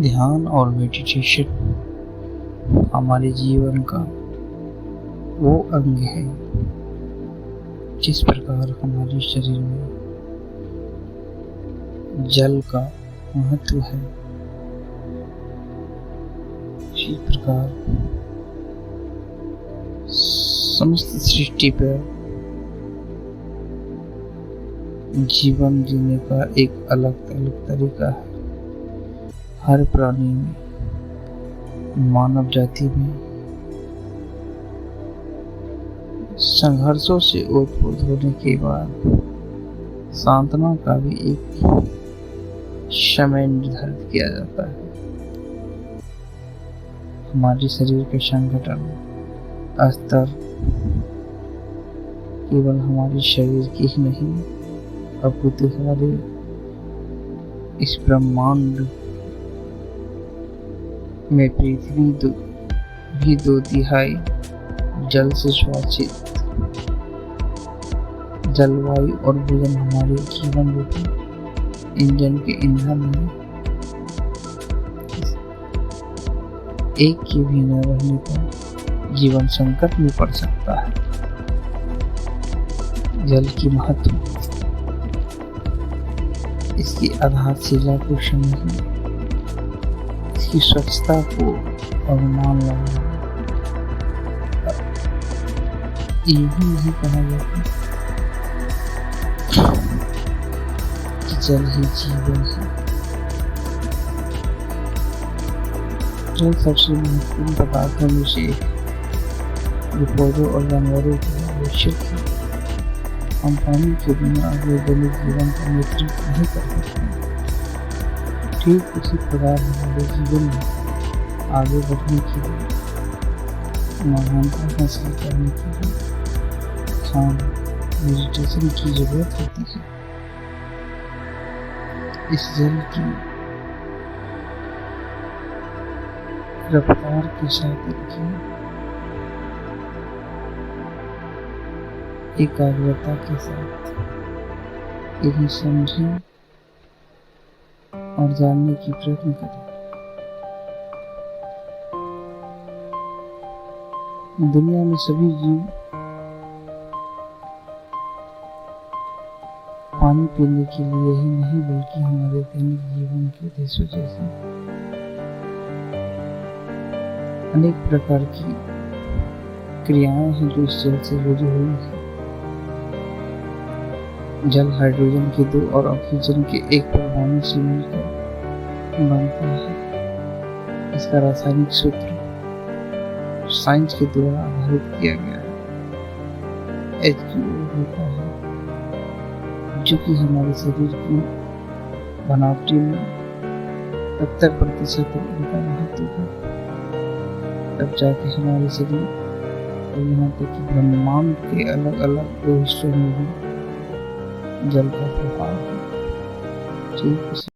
ध्यान और मेडिटेशन हमारे जीवन का वो अंग है जिस प्रकार हमारे शरीर में जल का महत्व है, इसी प्रकार समस्त सृष्टि पर जीवन जीने का एक अलग अलग तरीका है। हर प्राणी में, मानव जाति में संघर्षों से ओतप्रोत होने के बाद सांत्वना का भी एक समय निर्धारित किया जाता है। हमारे शरीर के संगठन स्तर केवल हमारे शरीर की ही नहीं, अपितु हमारे इस ब्रह्मांड में पृथ्वी भी 2/3 जल से स्वाचित। जलवायु और भोजन हमारे जीवन रूपी इंजन के ईंधन में एक के भी न रहने पर जीवन संकट में पड़ सकता है। जल की महत्व इसकी आधारशिला को समझना, इसकी स्वच्छता को अनुमान लगाना। यही नहीं कहा जाता कि जल ही जीवन है। जल सबसे महत्वपूर्ण पदार्थों में से जो पौधों और जानवरों को आवश्यक है। हम पानी के बिना आगे दैनिक जीवन का नेतृत्व नहीं कर सकते। ठीक उसी प्रकार हमारे जीवन में आगे बढ़ने के लिए, महानता हासिल करने के लिए ध्यान मेडिटेशन की जरूरत होती है। इस जल की रफ्तार के साथ एकाग्रता के साथ इन्हें समझें और जानने की प्रयत्न करें। दुनिया में सभी जीव पानी पीने के लिए ही नहीं, बल्कि हमारे दैनिक जीवन के उद्देश्यों जैसे अनेक प्रकार की क्रियाएं हैं जो इस जल से जुड़ी हुई हैं। जल हाइड्रोजन के 2 और ऑक्सीजन के 1 परमाणु से मिलकर बनता है। इसका रासायनिक सूत्र साइंस के द्वारा आधारित किया गया है। H2O होता है जो कि हमारे शरीर की बनावटी में 70% उनका महत्व है। तब जाके हमारे शरीर और यहाँ तक कि ब्रह्मांड के अलग अलग हिस्सों में भी जल का प्रभाव है। ठीक